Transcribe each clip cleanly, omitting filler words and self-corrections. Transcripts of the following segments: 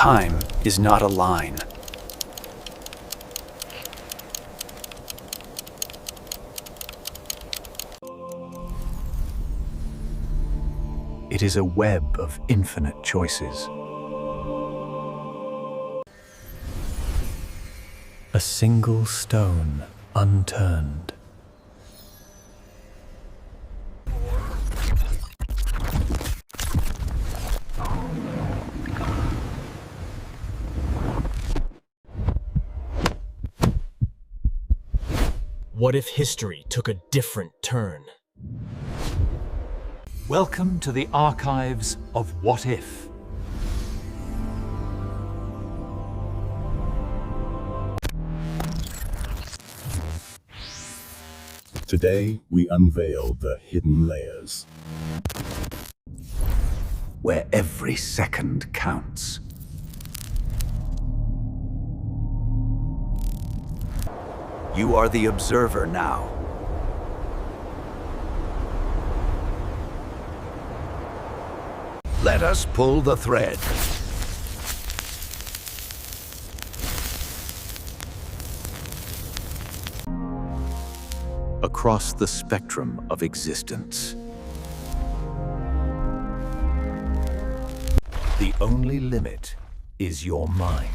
Time is not a line. It is a web of infinite choices. A single stone unturned. What if history took a different turn? Welcome to the archives of What If. Today, we unveil the hidden layers, Where every second counts. You are the observer now. Let us pull the thread. Across the spectrum of existence. The only limit is your mind.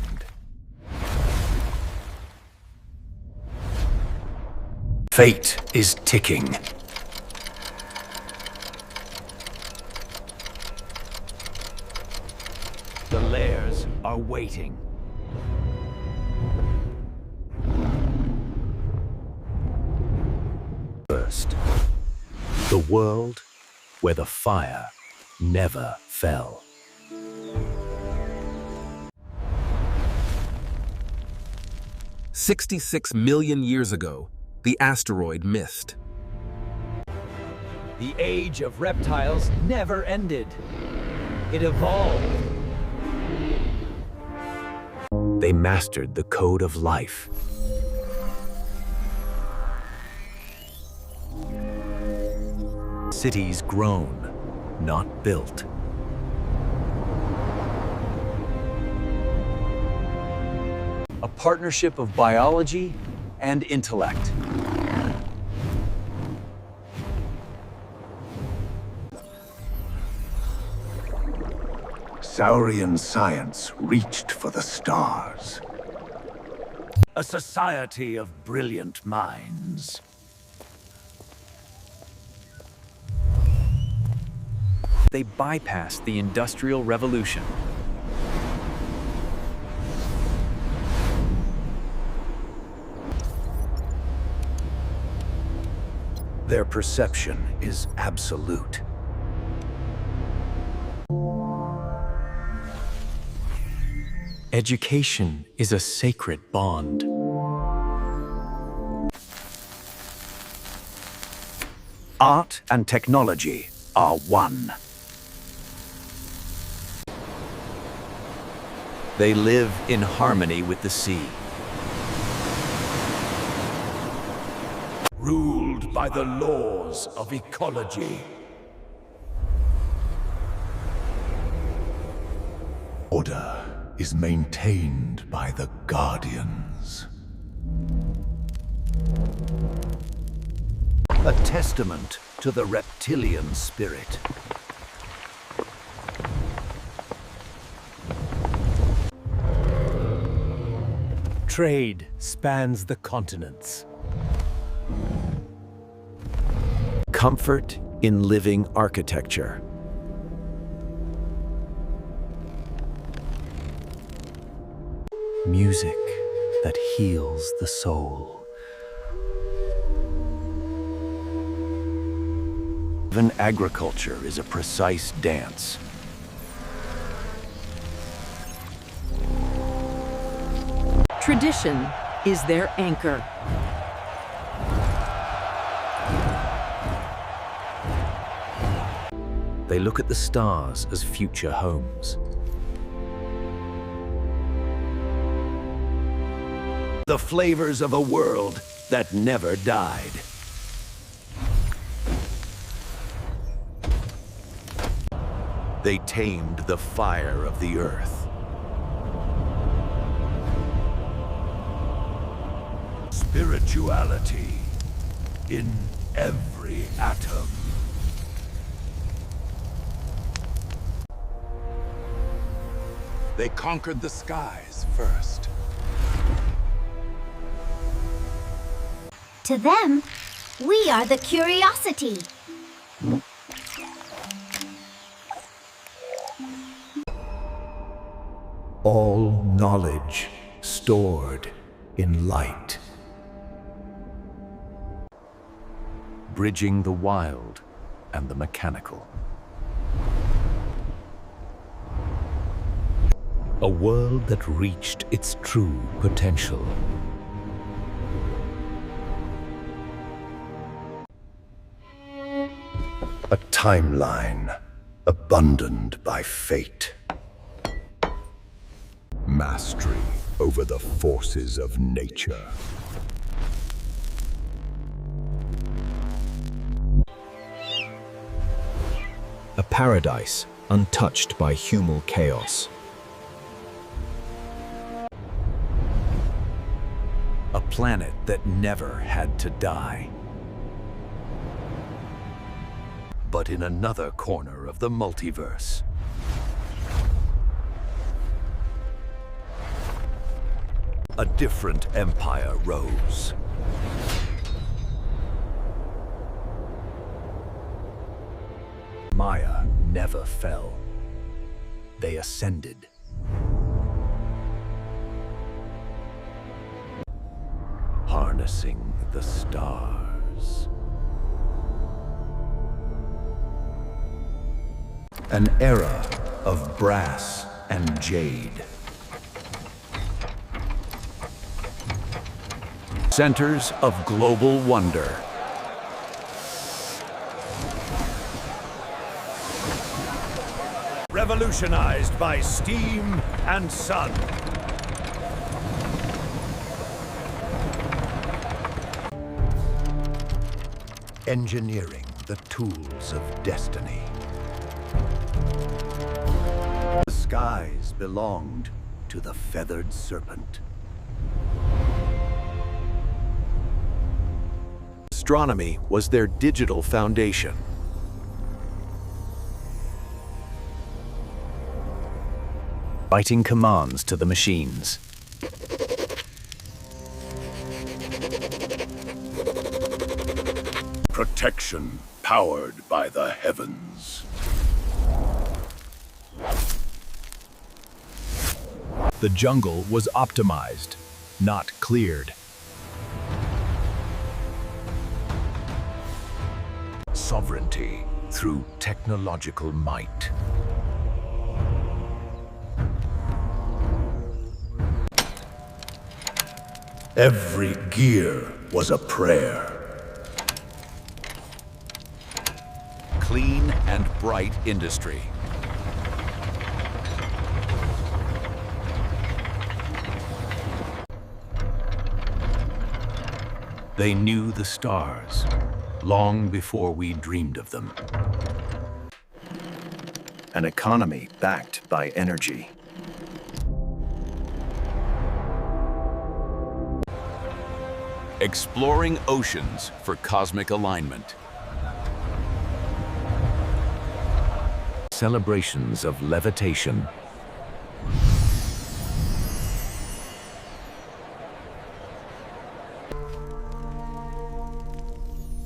Fate is ticking. The layers are waiting. First, the world where the fire never fell. "66 million years ago, the asteroid missed. The age of reptiles never ended. It evolved. They mastered the code of life. Cities grown, not built. A partnership of biology and intellect. Saurian science reached for the stars. A society of brilliant minds. They bypassed the Industrial Revolution. Their perception is absolute. Education is a sacred bond. Art and technology are one. They live in harmony with the sea. Ruled by the laws of ecology. Order is maintained by the Guardians. A testament to the reptilian spirit. Trade spans the continents. Comfort in living architecture. Music that heals the soul. Even agriculture is a precise dance. Tradition is their anchor. They look at the stars as future homes. The flavors of a world that never died. They tamed the fire of the earth. spirituality in every atom. They conquered the skies first. To them, we are the curiosity. All knowledge stored in light. Bridging the wild and the mechanical. A world that reached its true potential. A timeline abandoned by fate. Mastery over the forces of nature. A paradise untouched by human chaos. A planet that never had to die. But in another corner of the multiverse. A different empire rose. Maya never fell. They ascended. Harnessing the stars. An era of brass and jade. Centers of global wonder. Revolutionized by steam and sun. Engineering the tools of destiny. The skies belonged to the feathered serpent. Astronomy was their digital foundation. Writing commands to the machines. Protection powered by the heavens. The jungle was optimized, not cleared. Sovereignty through technological might. Every gear was a prayer. Clean and bright industry. They knew the stars long before we dreamed of them. An economy backed by energy. Exploring oceans for cosmic alignment. Celebrations of levitation.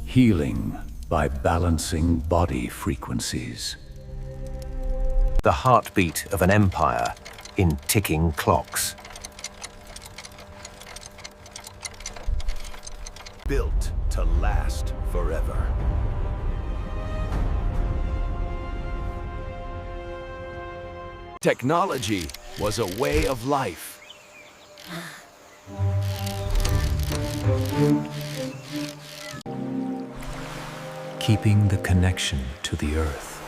Healing by balancing body frequencies. The heartbeat of an empire in ticking clocks. Built to last forever. Technology was a way of life. Keeping the connection to the earth.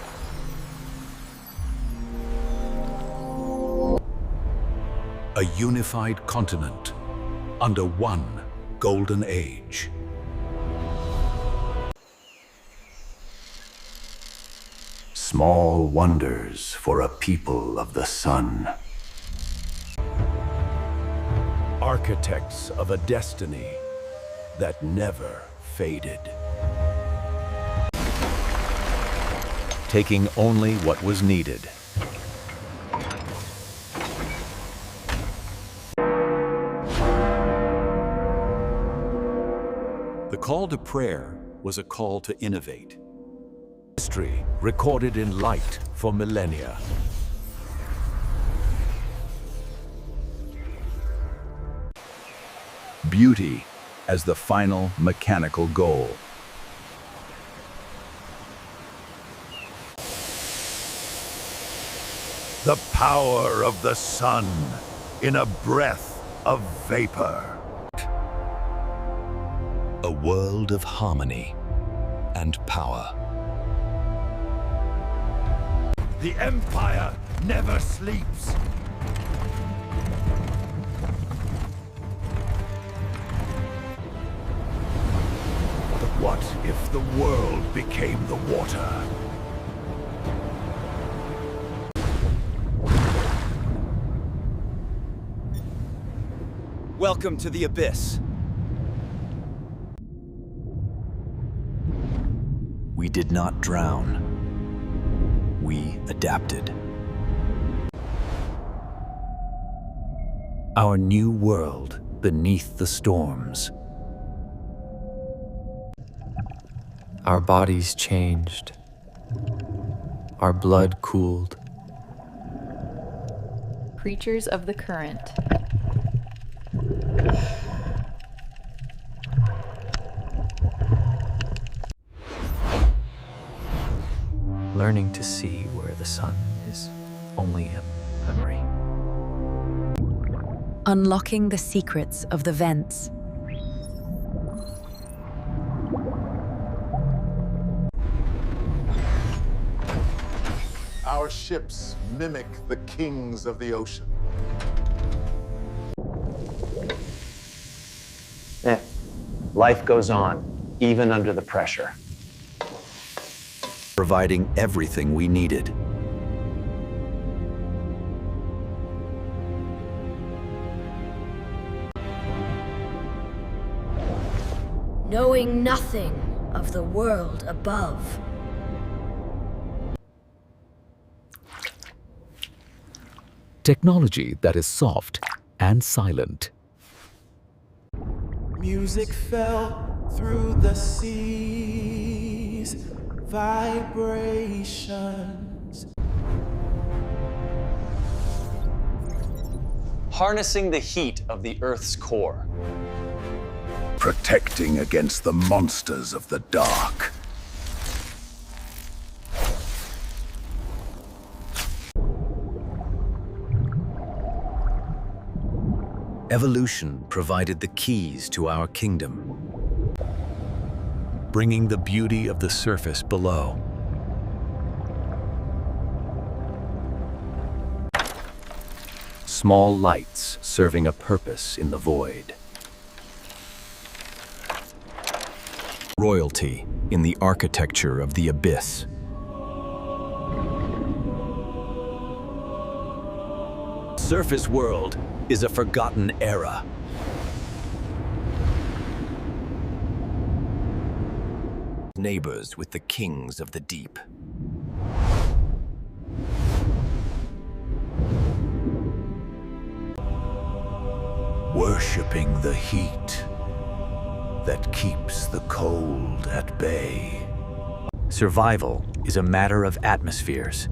A unified continent under one golden age. Small wonders for a people of the sun. Architects of a destiny that never faded. Taking only what was needed. The call to prayer was a call to innovate. History recorded in light for millennia. Beauty as the final mechanical goal. The power of the sun in a breath of vapor. A world of harmony and power. The Empire never sleeps. But what if the world became the water? Welcome to the Abyss. We did not drown. We adapted. Our new world beneath the storms. Our bodies changed. Our blood cooled. Creatures of the current. Learning to see where the sun is only a memory. Unlocking the secrets of the vents. Our ships mimic the kings of the ocean. Life goes on, even under the pressure. Providing everything we needed. Knowing nothing of the world above. Technology that is soft and silent. Music fell through the seas, vibrations. Harnessing the heat of the Earth's core. Protecting against the monsters of the dark. Evolution provided the keys to our kingdom, bringing the beauty of the surface below. Small lights serving a purpose in the void. Royalty in the architecture of the abyss. Surface world is a forgotten era. Neighbors with the kings of the deep. Worshipping the heat that keeps the cold at bay. Survival is a matter of atmospheres.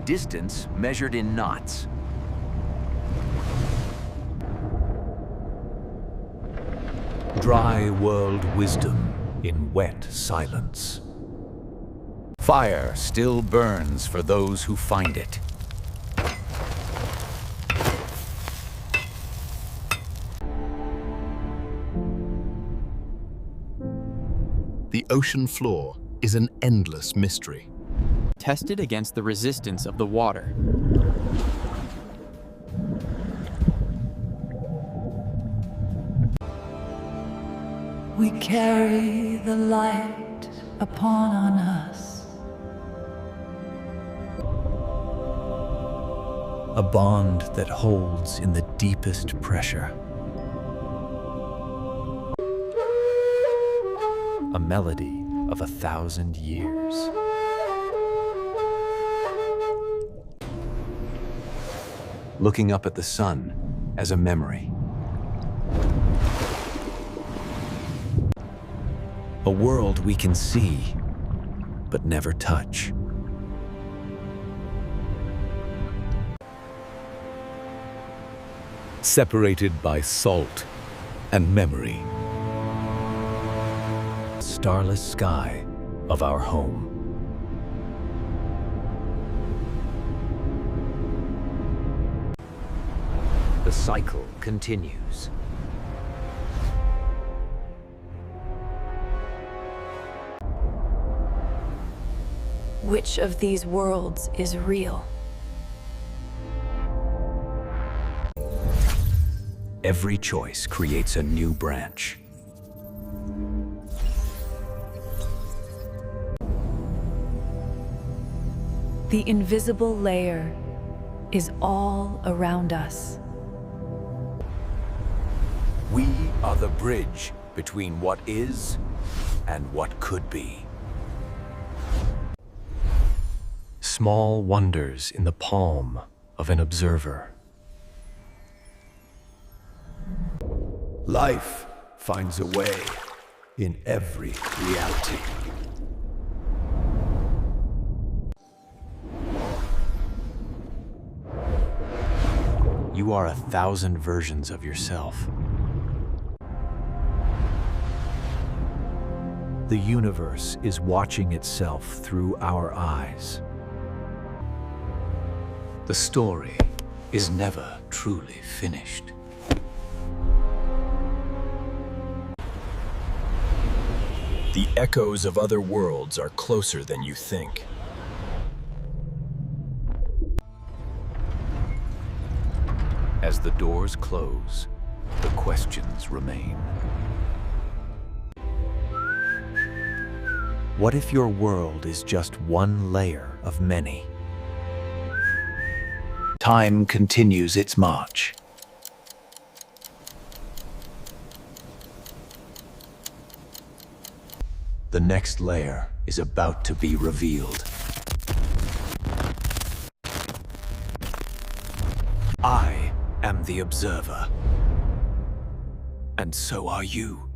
Distance measured in knots. Dry world wisdom in wet silence. Fire still burns for those who find it. The ocean floor is an endless mystery. Tested against the resistance of the water. We carry the light upon us. a bond that holds in the deepest pressure. A melody of 1,000 years. Looking up at the sun as a memory. A world we can see, but never touch. Separated by salt and memory. Starless sky of our home. The cycle continues. Which of these worlds is real? Every choice creates a new branch. The invisible layer is all around us. We are the bridge between what is and what could be. Small wonders in the palm of an observer. Life finds a way in every reality. You are 1,000 versions of yourself. The universe is watching itself through our eyes. The story is never truly finished. The echoes of other worlds are closer than you think. As the doors close, the questions remain. What if your world is just one layer of many? Time continues its march. The next layer is about to be revealed. I am the observer. And so are you.